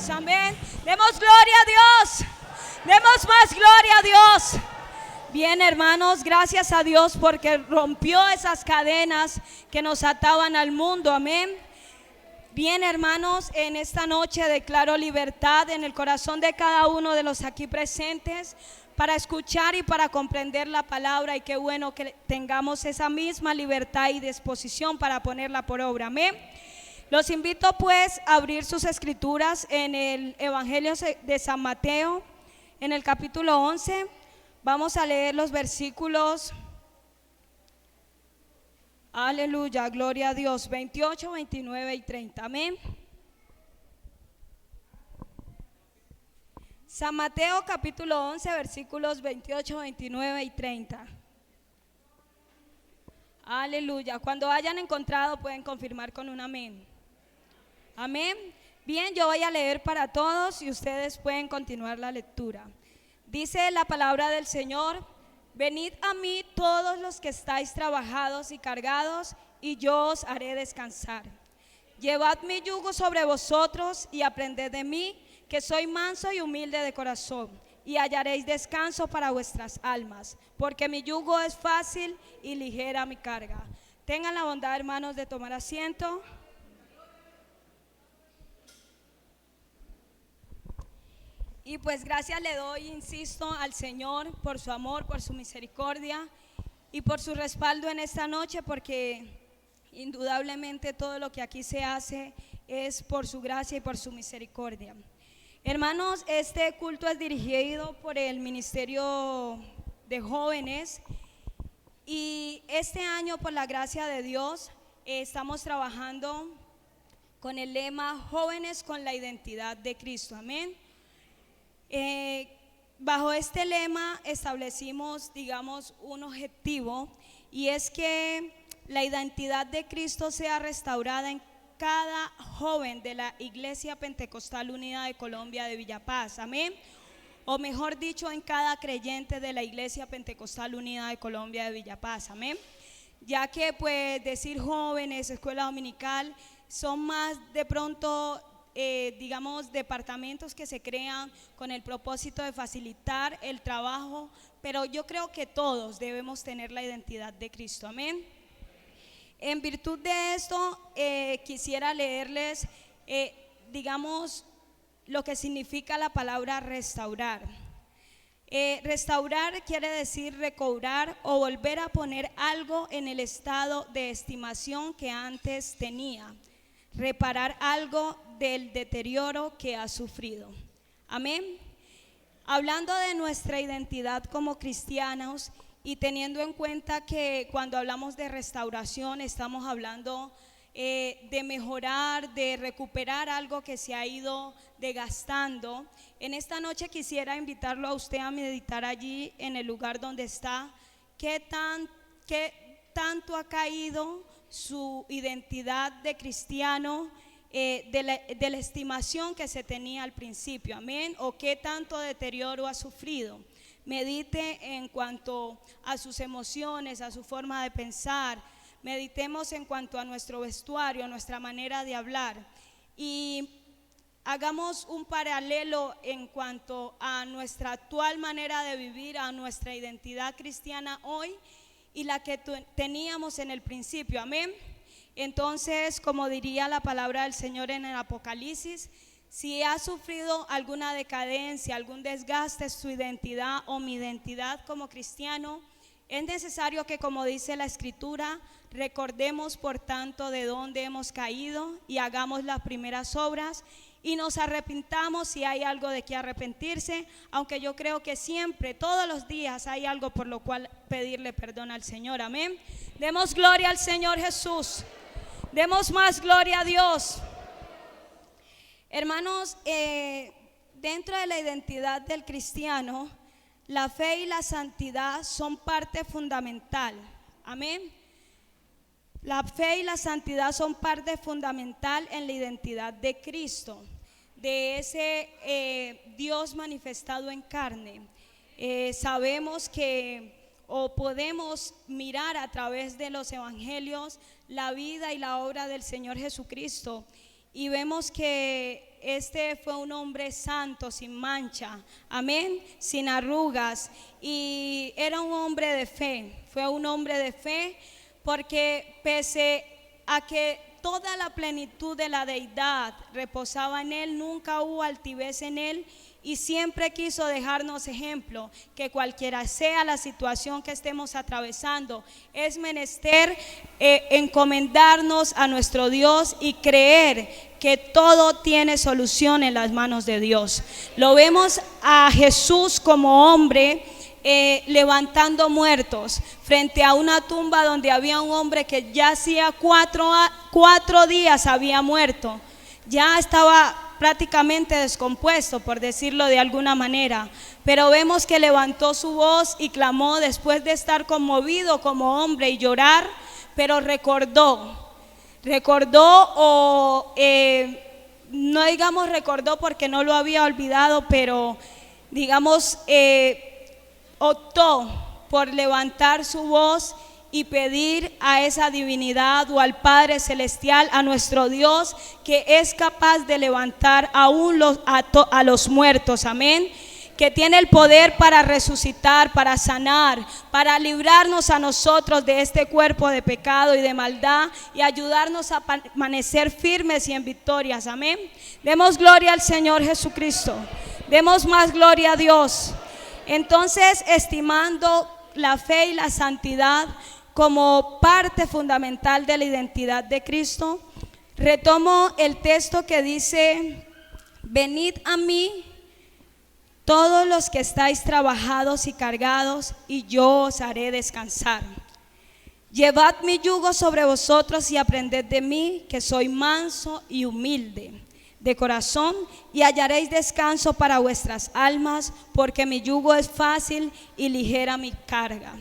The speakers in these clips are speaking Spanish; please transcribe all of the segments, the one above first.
Jesús, amén. Demos gloria a Dios, demos más gloria a Dios. Bien, hermanos, gracias a Dios porque rompió esas cadenas que nos ataban al mundo, amén. Bien, hermanos, en esta noche declaro libertad en el corazón de cada uno de los aquí presentes para escuchar y para comprender la palabra, y qué bueno que tengamos esa misma libertad y disposición para ponerla por obra, amén. Los invito pues a abrir sus escrituras en el Evangelio de San Mateo, en el capítulo 11. Vamos a leer los versículos, aleluya, gloria a Dios, 28, 29 y 30, amén. San Mateo capítulo 11, versículos 28, 29 y 30. Aleluya. Cuando hayan encontrado pueden confirmar con un amén. Amén. Bien, yo voy a leer para todos y ustedes pueden continuar la lectura. Dice la palabra del Señor: venid a mí todos los que estáis trabajados y cargados, y yo os haré descansar. Llevad mi yugo sobre vosotros y aprended de mí, que soy manso y humilde de corazón, y hallaréis descanso para vuestras almas, porque mi yugo es fácil y ligera mi carga. Tengan la bondad, hermanos, de tomar asiento. Y pues gracias le doy, insisto, al Señor por su amor, por su misericordia y por su respaldo en esta noche, porque indudablemente todo lo que aquí se hace es por su gracia y por su misericordia. Hermanos, este culto es dirigido por el Ministerio de Jóvenes, y este año, por la gracia de Dios, estamos trabajando con el lema Jóvenes con la identidad de Cristo, amén. Bajo este lema establecimos, digamos, un objetivo, y es que la identidad de Cristo sea restaurada en cada joven de la Iglesia Pentecostal Unida de Colombia de Villapaz, amén. O mejor dicho, en cada creyente de la Iglesia Pentecostal Unida de Colombia de Villapaz, amén. Ya que pues decir jóvenes, escuela dominical, son más de pronto digamos, departamentos que se crean con el propósito de facilitar el trabajo, pero yo creo que todos debemos tener la identidad de Cristo, amén. En virtud de esto, quisiera leerles, digamos, lo que significa la palabra restaurar. Restaurar quiere decir recobrar o volver a poner algo en el estado de estimación que antes tenía, reparar algo del deterioro que ha sufrido, amén. Hablando de nuestra identidad como cristianos, y teniendo en cuenta que cuando hablamos de restauración estamos hablando de mejorar, de recuperar algo que se ha ido desgastando, en esta noche quisiera invitarlo a usted a meditar allí en el lugar donde está, qué tanto ha caído su identidad de cristiano, de la estimación que se tenía al principio, amén, o qué tanto deterioro ha sufrido. Medite en cuanto a sus emociones, a su forma de pensar. Meditemos en cuanto a nuestro vestuario, a nuestra manera de hablar, y hagamos un paralelo en cuanto a nuestra actual manera de vivir, a nuestra identidad cristiana hoy y la que teníamos en el principio, amén. Entonces, como diría la palabra del Señor en el Apocalipsis, si ha sufrido alguna decadencia, algún desgaste su identidad o mi identidad como cristiano, es necesario que, como dice la Escritura, recordemos por tanto de dónde hemos caído y hagamos las primeras obras y nos arrepintamos si hay algo de que arrepentirse, aunque yo creo que siempre, todos los días hay algo por lo cual pedirle perdón al Señor, amén. Demos gloria al Señor Jesús, demos más gloria a Dios. Hermanos, dentro de la identidad del cristiano, la fe y la santidad son parte fundamental, amén. La fe y la santidad son parte fundamental en la identidad de Cristo, de ese Dios manifestado en carne. Sabemos que o podemos mirar a través de los evangelios la vida y la obra del Señor Jesucristo, y vemos que este fue un hombre santo, sin mancha, amén, sin arrugas, y era un hombre de fe. Fue un hombre de fe porque pese a que toda la plenitud de la deidad reposaba en él, nunca hubo altivez en él, y siempre quiso dejarnos ejemplo que cualquiera sea la situación que estemos atravesando, es menester encomendarnos a nuestro Dios y creer que todo tiene solución en las manos de Dios. Lo vemos a Jesús como hombre levantando muertos frente a una tumba donde había un hombre que ya hacía 4 días había muerto, ya estaba prácticamente descompuesto, por decirlo de alguna manera, pero vemos que levantó su voz y clamó después de estar conmovido como hombre y llorar, pero recordó o no digamos recordó porque no lo había olvidado, pero digamos optó por levantar su voz y pedir a esa divinidad o al Padre Celestial, a nuestro Dios, que es capaz de levantar aún a los muertos, amén, que tiene el poder para resucitar, para sanar, para librarnos a nosotros de este cuerpo de pecado y de maldad y ayudarnos a permanecer firmes y en victorias, amén. Demos gloria al Señor Jesucristo, demos más gloria a Dios. Entonces, estimando la fe y la santidad como parte fundamental de la identidad de Cristo, retomo el texto que dice: venid a mí todos los que estáis trabajados y cargados, y yo os haré descansar. Llevad mi yugo sobre vosotros y aprended de mí, que soy manso y humilde de corazón, y hallaréis descanso para vuestras almas, porque mi yugo es fácil y ligera mi carga.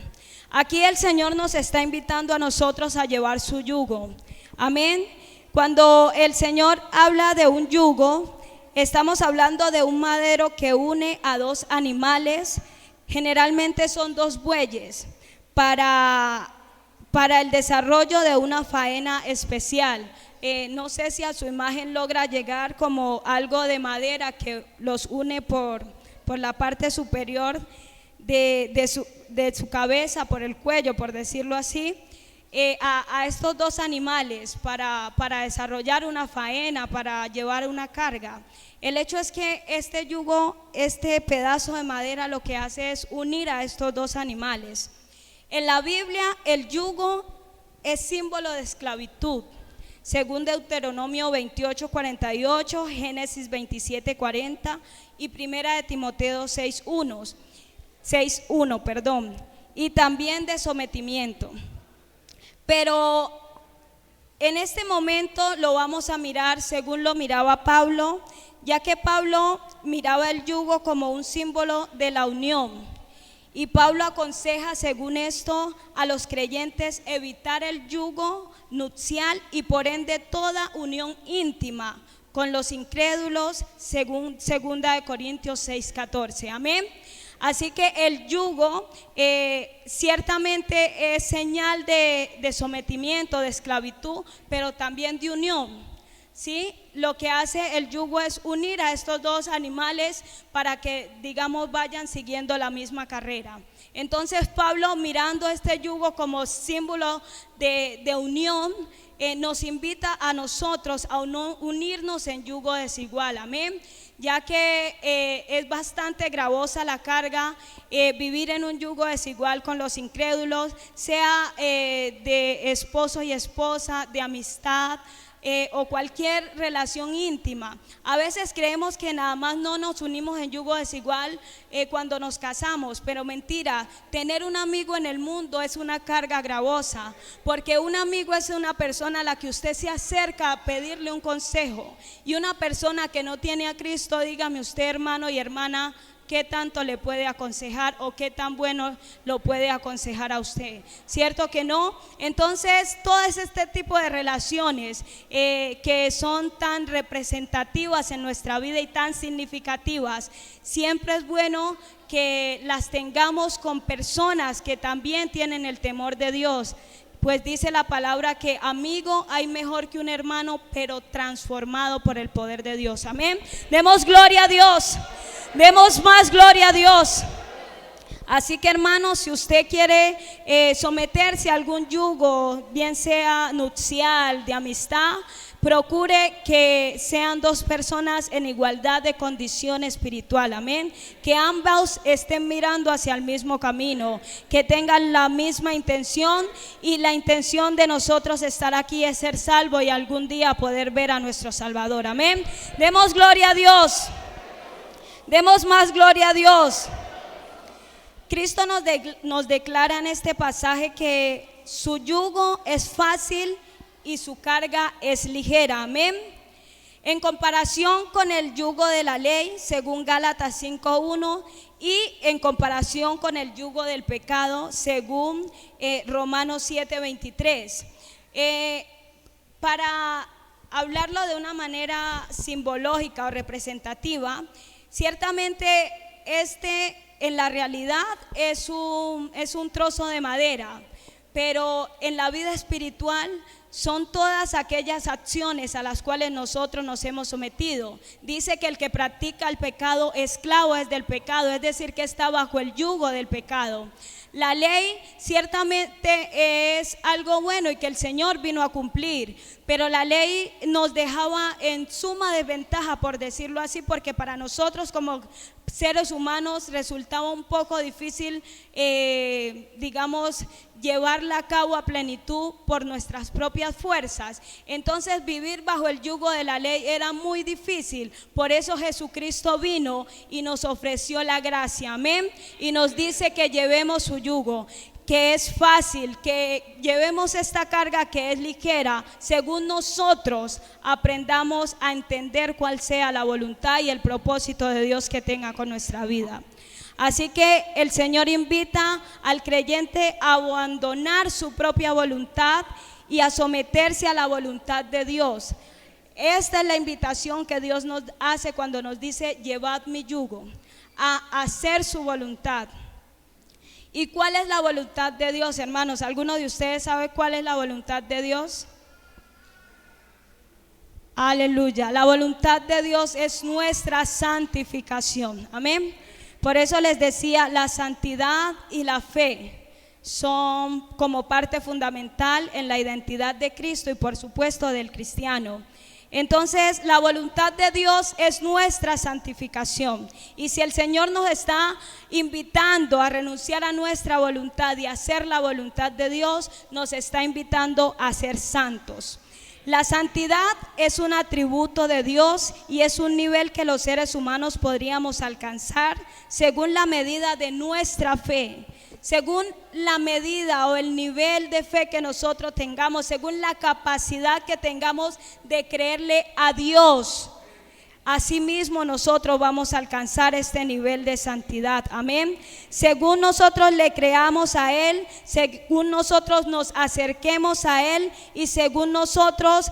Aquí el Señor nos está invitando a nosotros a llevar su yugo, amén. Cuando el Señor habla de un yugo, estamos hablando de un madero que une a 2 animales, generalmente son 2 bueyes, para el desarrollo de una faena especial. No sé si a su imagen logra llegar como algo de madera que los une por la parte superior de su cabeza, por el cuello, por decirlo así, a estos 2 animales para desarrollar una faena, para llevar una carga. El hecho es que este yugo, este pedazo de madera, lo que hace es unir a estos 2 animales. En la Biblia el yugo es símbolo de esclavitud, según Deuteronomio 28:48, Génesis 27:40 y Primera de Timoteo 6:1, y también de sometimiento. Pero en este momento lo vamos a mirar según lo miraba Pablo, ya que Pablo miraba el yugo como un símbolo de la unión. Y Pablo aconseja, según esto, a los creyentes evitar el yugo nupcial y por ende toda unión íntima con los incrédulos, según 2 Corintios 6:14, amén. Así que el yugo ciertamente es señal de sometimiento, de esclavitud, pero también de unión, ¿sí? Lo que hace el yugo es unir a estos 2 animales para que, digamos, vayan siguiendo la misma carrera. Entonces Pablo, mirando este yugo como símbolo de unión, nos invita a nosotros a unirnos en yugo desigual, amén, ya que es bastante gravosa la carga, vivir en un yugo desigual con los incrédulos, sea de esposo y esposa, de amistad, o cualquier relación íntima. A veces creemos que nada más no nos unimos en yugo desigual cuando nos casamos, pero mentira. Tener un amigo en el mundo es una carga gravosa, porque un amigo es una persona a la que usted se acerca a pedirle un consejo, y una persona que no tiene a Cristo, dígame usted, hermano y hermana, ¿qué tanto le puede aconsejar o qué tan bueno lo puede aconsejar a usted? ¿Cierto que no? Entonces, todo este tipo de relaciones que son tan representativas en nuestra vida y tan significativas, siempre es bueno que las tengamos con personas que también tienen el temor de Dios, pues dice la palabra que amigo hay mejor que un hermano, pero transformado por el poder de Dios. Amén. Demos gloria a Dios, demos más gloria a Dios. Así que, hermanos, si usted quiere someterse a algún yugo, bien sea nupcial, de amistad, procure que sean dos personas en igualdad de condición espiritual, amén. Que ambos estén mirando hacia el mismo camino, que tengan la misma intención, y la intención de nosotros estar aquí es ser salvo y algún día poder ver a nuestro Salvador, amén. Demos gloria a Dios, demos más gloria a Dios. Cristo nos declara en este pasaje que su yugo es fácil y su carga es ligera, amén. En comparación con el yugo de la ley, según Gálatas 5:1, y en comparación con el yugo del pecado, según Romanos 7:23. Para hablarlo de una manera simbológica o representativa, ciertamente en la realidad es un trozo de madera, pero en la vida espiritual son todas aquellas acciones a las cuales nosotros nos hemos sometido. Dice que el que practica el pecado, esclavo es del pecado, es decir, que está bajo el yugo del pecado. La ley ciertamente es algo bueno y que el Señor vino a cumplir, pero la ley nos dejaba en suma desventaja, por decirlo así, porque para nosotros como seres humanos resultaba un poco difícil, llevarla a cabo a plenitud por nuestras propias fuerzas. Entonces vivir bajo el yugo de la ley era muy difícil. Por eso Jesucristo vino y nos ofreció la gracia, amén, y nos dice que llevemos su yugo, que es fácil, que llevemos esta carga que es ligera, según nosotros aprendamos a entender cuál sea la voluntad y el propósito de Dios que tenga con nuestra vida. Así que el Señor invita al creyente a abandonar su propia voluntad y a someterse a la voluntad de Dios. Esta es la invitación que Dios nos hace cuando nos dice: llevad mi yugo, a hacer su voluntad. ¿Y cuál es la voluntad de Dios, hermanos? ¿Alguno de ustedes sabe cuál es la voluntad de Dios? Aleluya. La voluntad de Dios es nuestra santificación, amén. Por eso les decía, la santidad y la fe son como parte fundamental en la identidad de Cristo y por supuesto del cristiano. Entonces la voluntad de Dios es nuestra santificación, y si el Señor nos está invitando a renunciar a nuestra voluntad y a hacer la voluntad de Dios, nos está invitando a ser santos. La santidad es un atributo de Dios y es un nivel que los seres humanos podríamos alcanzar según la medida de nuestra fe, según la medida o el nivel de fe que nosotros tengamos, según la capacidad que tengamos de creerle a Dios. Asimismo nosotros vamos a alcanzar este nivel de santidad, amén. Según nosotros le creamos a Él, según nosotros nos acerquemos a Él y según nosotros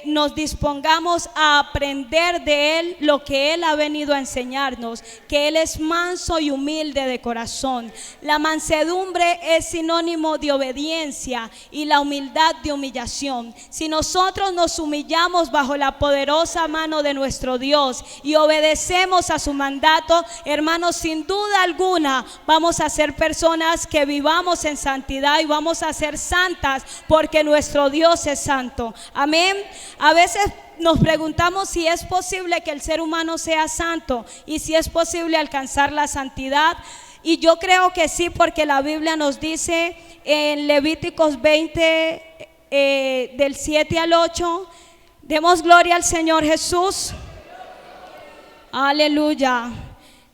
nos dispongamos a aprender de Él lo que Él ha venido a enseñarnos, que Él es manso y humilde de corazón. La mansedumbre es sinónimo de obediencia y la humildad de humillación. Si nosotros nos humillamos bajo la poderosa mano de nuestro Dios y obedecemos a su mandato, hermanos, sin duda alguna vamos a ser personas que vivamos en santidad y vamos a ser santas porque nuestro Dios es santo, amén. A veces nos preguntamos si es posible que el ser humano sea santo y si es posible alcanzar la santidad. Y yo creo que sí, porque la Biblia nos dice en Levíticos 20 del 7 al 8, demos gloria al Señor Jesús. Aleluya.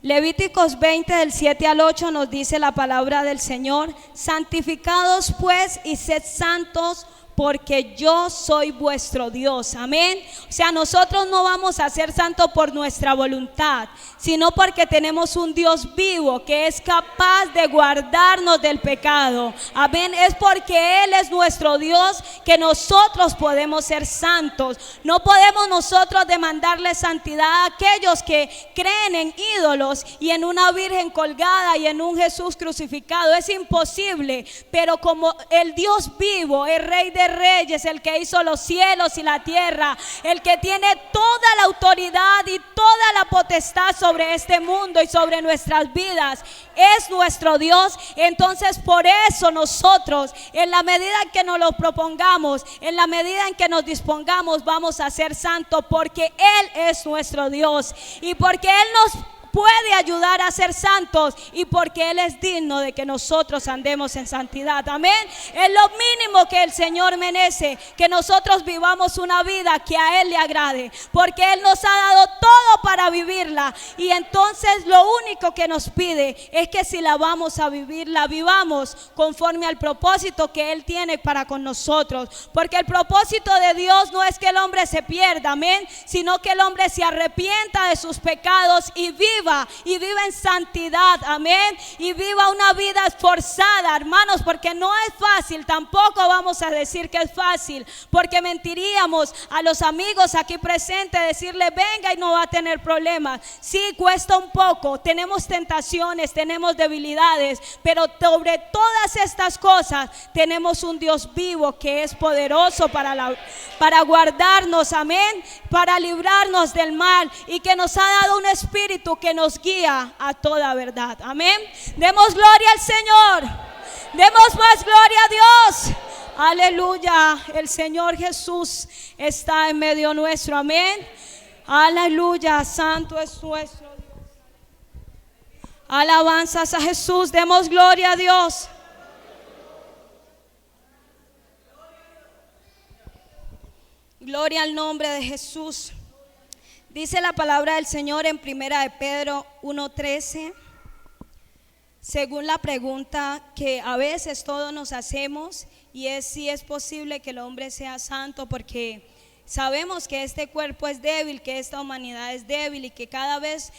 Levíticos 20 del 7 al 8 nos dice la palabra del Señor: santificados pues y sed santos, porque yo soy vuestro Dios. Amén. O sea, nosotros no vamos a ser santos por nuestra voluntad, sino porque tenemos un Dios vivo que es capaz de guardarnos del pecado. Amén. Es porque Él es nuestro Dios que nosotros podemos ser santos. No podemos nosotros demandarle santidad a aquellos que creen en ídolos y en una virgen colgada y en un Jesús crucificado. Es imposible. Pero como el Dios vivo, el Rey de Reyes, el que hizo los cielos y la tierra, el que tiene toda la autoridad y toda la potestad sobre este mundo y sobre nuestras vidas, es nuestro Dios. Entonces por eso nosotros, en la medida en que nos lo propongamos, en la medida en que nos dispongamos, vamos a ser santos, porque Él es nuestro Dios y porque Él nos puede ayudar a ser santos y porque Él es digno de que nosotros andemos en santidad. Amén. Es lo mínimo que el Señor merece, que nosotros vivamos una vida que a Él le agrade, porque Él nos ha dado todo para vivirla, y entonces lo único que nos pide es que si la vamos a vivir, la vivamos conforme al propósito que Él tiene para con nosotros, porque el propósito de Dios no es que el hombre se pierda, amén, sino que el hombre se arrepienta de sus pecados y viva en santidad, amén, y viva una vida esforzada, hermanos, porque no es fácil. Tampoco vamos a decir que es fácil, porque mentiríamos a los amigos aquí presentes decirle venga y no va a tener problemas. Sí, cuesta un poco, tenemos tentaciones, tenemos debilidades, pero sobre todas estas cosas tenemos un Dios vivo que es poderoso para guardarnos, amén, para librarnos del mal, y que nos ha dado un espíritu que nos guía a toda verdad. Amén. Demos gloria al Señor. Demos más gloria a Dios. Aleluya. El Señor Jesús está en medio nuestro. Amén. Aleluya. Santo es nuestro Dios. Alabanzas a Jesús. Demos gloria a Dios. Gloria al nombre de Jesús. Dice la palabra del Señor en Primera de Pedro 1:13, según la pregunta que a veces todos nos hacemos, y es si es posible que el hombre sea santo, porque sabemos que este cuerpo es débil, que esta humanidad es débil, y que cada vez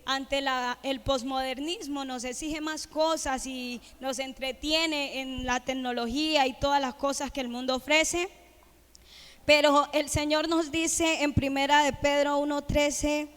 ante el posmodernismo nos exige más cosas y nos entretiene en la tecnología y todas las cosas que el mundo ofrece. Pero el Señor nos dice en Primera de Pedro 1:13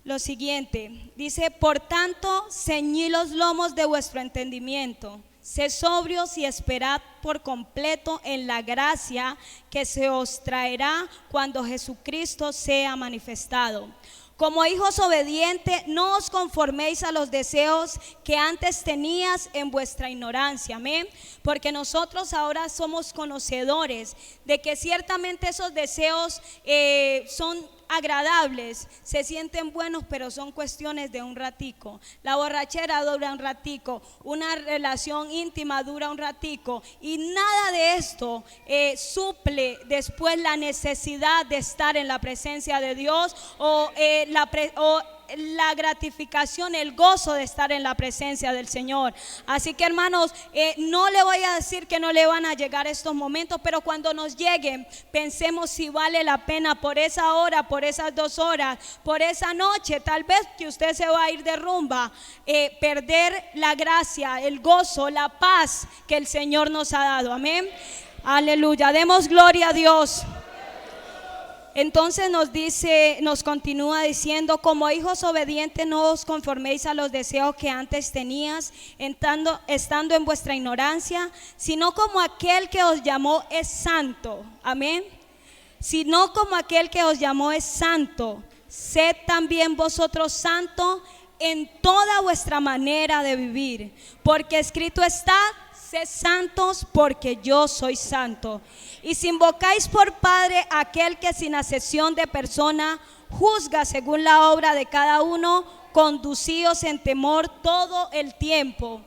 lo siguiente. Dice: por tanto, ceñid los lomos de vuestro entendimiento, sed sobrios y esperad por completo en la gracia que se os traerá cuando Jesucristo sea manifestado. Como hijos obedientes, no os conforméis a los deseos que antes tenías en vuestra ignorancia, amén. Porque nosotros ahora somos conocedores de que ciertamente esos deseos son agradables, se sienten buenos, pero son cuestiones de un ratico. La borrachera dura un ratico, una relación íntima dura un ratico, y nada de esto suple después la necesidad de estar en la presencia de Dios o la gratificación, el gozo de estar en la presencia del Señor. Así que hermanos, no le voy a decir que no le van a llegar estos momentos, pero cuando nos lleguen, pensemos si vale la pena por esa hora, por esas 2 horas, por esa noche, tal vez que usted se va a ir de rumba, perder la gracia, el gozo, la paz que el Señor nos ha dado, amén. Aleluya, demos gloria a Dios. Entonces nos continúa diciendo: como hijos obedientes, no os conforméis a los deseos que antes tenías, estando en vuestra ignorancia, sino como aquel que os llamó es santo. Amén. Sino como aquel que os llamó es santo, sed también vosotros santos en toda vuestra manera de vivir, porque escrito está: sed santos porque yo soy santo. Y si invocáis por Padre aquel que sin acepción de persona juzga según la obra de cada uno, conducíos en temor todo el tiempo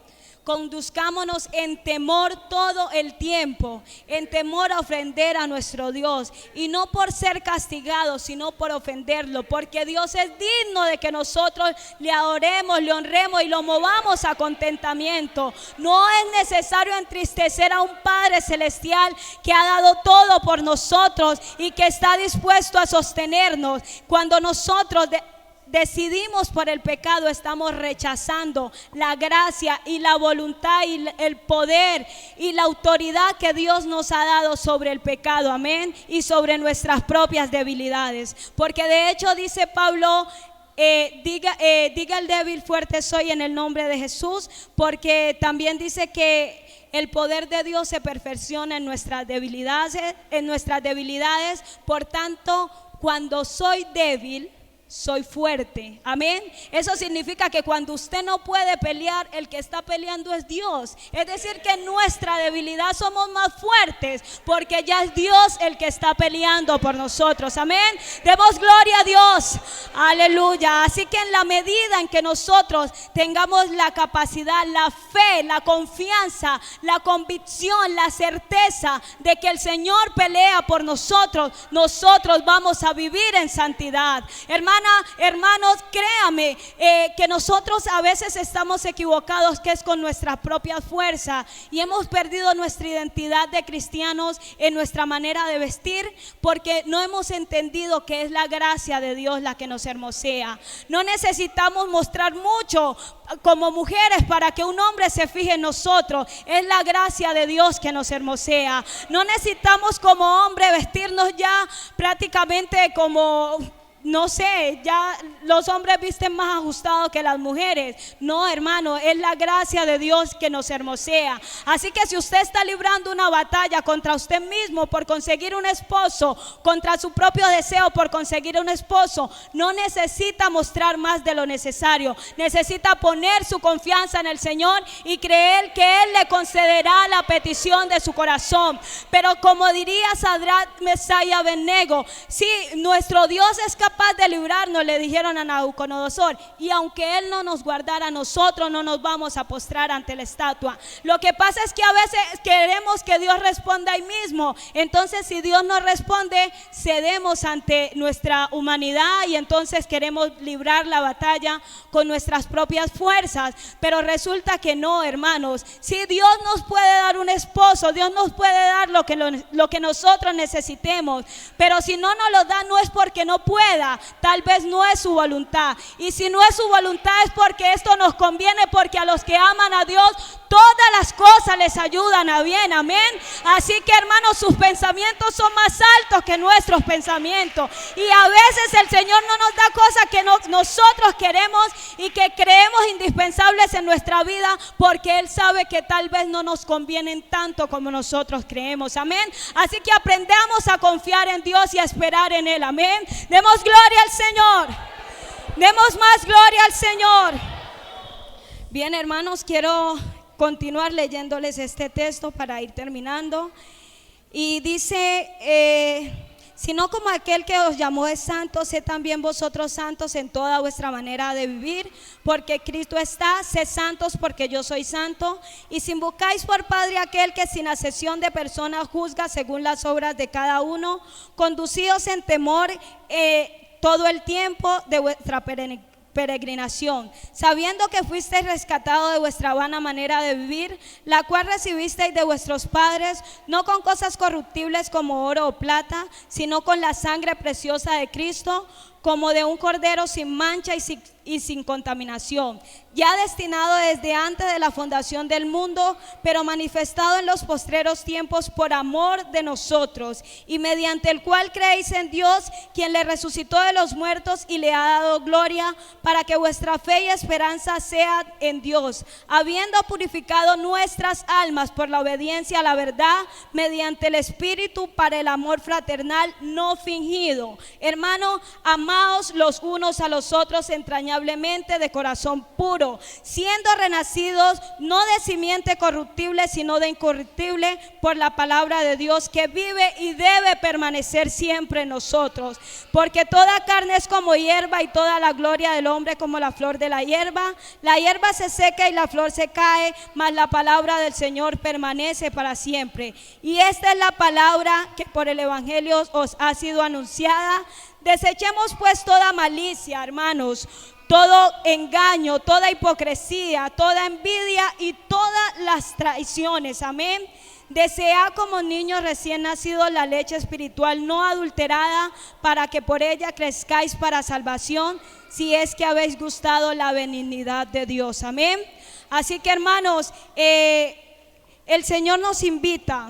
conduzcámonos en temor todo el tiempo, en temor a ofender a nuestro Dios, y no por ser castigados, sino por ofenderlo, porque Dios es digno de que nosotros le adoremos, le honremos y lo movamos a contentamiento. No es necesario entristecer a un Padre celestial que ha dado todo por nosotros y que está dispuesto a sostenernos. Cuando nosotros decidimos por el pecado, estamos rechazando la gracia y la voluntad y el poder y la autoridad que Dios nos ha dado sobre el pecado, amén, y sobre nuestras propias debilidades. Porque de hecho dice Pablo, diga el débil, fuerte soy en el nombre de Jesús, porque también dice que el poder de Dios se perfecciona en nuestras debilidades. Por tanto, cuando soy débil, soy fuerte, amén. Eso significa que cuando usted no puede pelear, el que está peleando es Dios. Es decir, que en nuestra debilidad somos más fuertes, porque ya es Dios el que está peleando por nosotros, amén. Demos gloria a Dios, aleluya. Así que en la medida en que nosotros tengamos la capacidad, la fe, la confianza, la convicción, la certeza de que el Señor pelea por nosotros, nosotros vamos a vivir en santidad. Hermanos, créame que nosotros a veces estamos equivocados, que es con nuestra propia fuerza, y hemos perdido nuestra identidad de cristianos en nuestra manera de vestir, porque no hemos entendido que es la gracia de Dios la que nos hermosea. No necesitamos mostrar mucho como mujeres para que un hombre se fije en nosotros. Es la gracia de Dios que nos hermosea. No necesitamos como hombre vestirnos ya prácticamente como, no sé, ya los hombres visten más ajustados que las mujeres. No, hermano, es la gracia de Dios que nos hermosea. Así que si usted está librando una batalla contra usted mismo por conseguir un esposo, contra su propio deseo por conseguir un esposo, no necesita mostrar más de lo necesario. Necesita poner su confianza en el Señor y creer que Él le concederá la petición de su corazón. Pero como diría Sadrach, Mesach y Abednego, sí, nuestro Dios es capaz de librarnos, le dijeron a Nabucodonosor, y aunque Él no nos guardara, nosotros no nos vamos a postrar ante la estatua. Lo que pasa es que a veces queremos que Dios responda ahí mismo. Entonces, si Dios no responde, cedemos ante nuestra humanidad y entonces queremos librar la batalla con nuestras propias fuerzas. Pero resulta que no, hermanos. Si Dios nos puede dar un esposo, Dios nos puede dar lo que nosotros necesitemos, pero si no nos lo da, no es porque no pueda, tal vez no es su voluntad. Y si no es su voluntad, es porque esto nos conviene, porque a los que aman a Dios todas las cosas les ayudan a bien, amén. Así que, hermanos, sus pensamientos son más altos que nuestros pensamientos, y a veces el Señor no nos da cosas que nosotros queremos y que creemos indispensables en nuestra vida, porque Él sabe que tal vez no nos convienen tanto como nosotros creemos, amén. Así que aprendamos a confiar en Dios y a esperar en Él, amén. Demos gloria al Señor, demos más gloria al Señor. Bien, hermanos, quiero continuar leyéndoles este texto para ir terminando. Y dice, sino como aquel que os llamó es santo, sed también vosotros santos en toda vuestra manera de vivir, porque Cristo está, sed santos porque yo soy santo. Y si buscáis por Padre aquel que sin acepción de personas juzga según las obras de cada uno, conducíos en temor todo el tiempo de vuestra peregrinación, sabiendo que fuisteis rescatados de vuestra vana manera de vivir, la cual recibisteis de vuestros padres, no con cosas corruptibles como oro o plata, sino con la sangre preciosa de Cristo, como de un cordero sin mancha y sin contaminación, ya destinado desde antes de la fundación del mundo, pero manifestado en los postreros tiempos por amor de nosotros, y mediante el cual creéis en Dios, quien le resucitó de los muertos y le ha dado gloria, para que vuestra fe y esperanza sea en Dios, habiendo purificado nuestras almas por la obediencia a la verdad, mediante el Espíritu, para el amor fraternal no fingido. Hermano, amar amaos los unos a los otros entrañablemente de corazón puro, siendo renacidos no de simiente corruptible, sino de incorruptible, por la palabra de Dios, que vive y debe permanecer siempre en nosotros. Porque toda carne es como hierba, y toda la gloria del hombre como la flor de la hierba. La hierba se seca y la flor se cae, mas la palabra del Señor permanece para siempre. Y esta es la palabra que por el evangelio os ha sido anunciada. Desechemos pues toda malicia, hermanos, todo engaño, toda hipocresía, toda envidia y todas las traiciones. Amén. Desead como niños recién nacidos la leche espiritual no adulterada, para que por ella crezcáis para salvación, si es que habéis gustado la benignidad de Dios. Amén. Así que, hermanos, el Señor nos invita.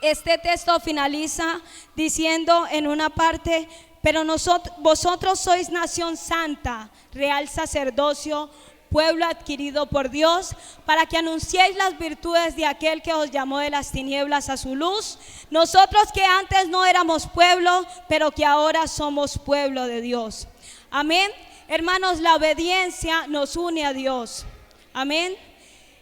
Este texto finaliza diciendo en una parte: pero vosotros sois nación santa, real sacerdocio, pueblo adquirido por Dios, para que anunciéis las virtudes de aquel que os llamó de las tinieblas a su luz. Nosotros que antes no éramos pueblo, pero que ahora somos pueblo de Dios. Amén. Hermanos, la obediencia nos une a Dios. Amén.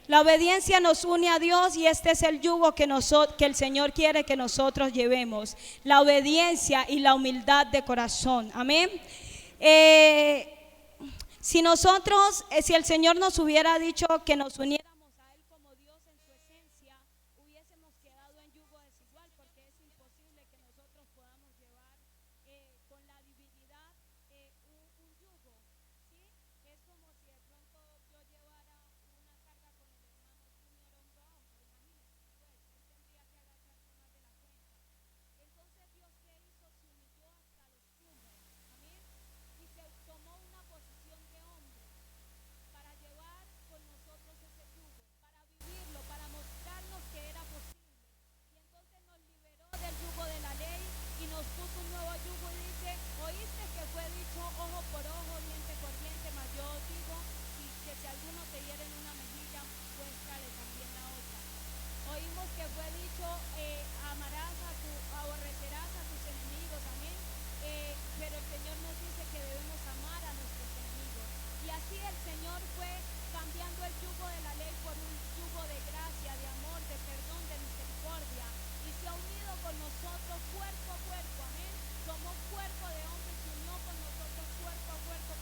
La obediencia nos une a Dios, y este es el yugo que el Señor quiere que nosotros llevemos: la obediencia y la humildad de corazón. Amén. Si el Señor nos hubiera dicho que nos uniéramos a Él como Dios en su esencia, hubiésemos quedado en yugo desigual, porque es imposible que nosotros podamos llevar con la divinidad un yugo, ¿sí? Es como si de pronto yo llevara una carga con el hermano Junior hombro a hombro. Imagínense, pues él tendría que agacharse más de la cuenta. Entonces, Dios, ¿qué hizo? Se humilló hasta lo sumo. Amén. Y se tomó una posición de hombre para llevar con nosotros ese yugo, para vivirlo, para mostrarnos que era posible. Y entonces nos liberó del yugo de la ley y nos puso un nuevo yugo, y dice: oíste que fue dicho ojo por ojo, diente por diente, mas yo os digo que si alguno te hiere en una mejilla, muéstrale también la otra. Oímos que fue dicho: aborrecerás a tus enemigos. Amén. Pero el Señor nos dice que debemos amar a nuestros enemigos. Y así el Señor fue cambiando el yugo de la ley por un yugo de gracia, de amor, de perdón, de misericordia, y se ha unido con nosotros cuerpo a cuerpo. Amén. Somos cuerpo de hombres, se unió con nosotros cuerpo a cuerpo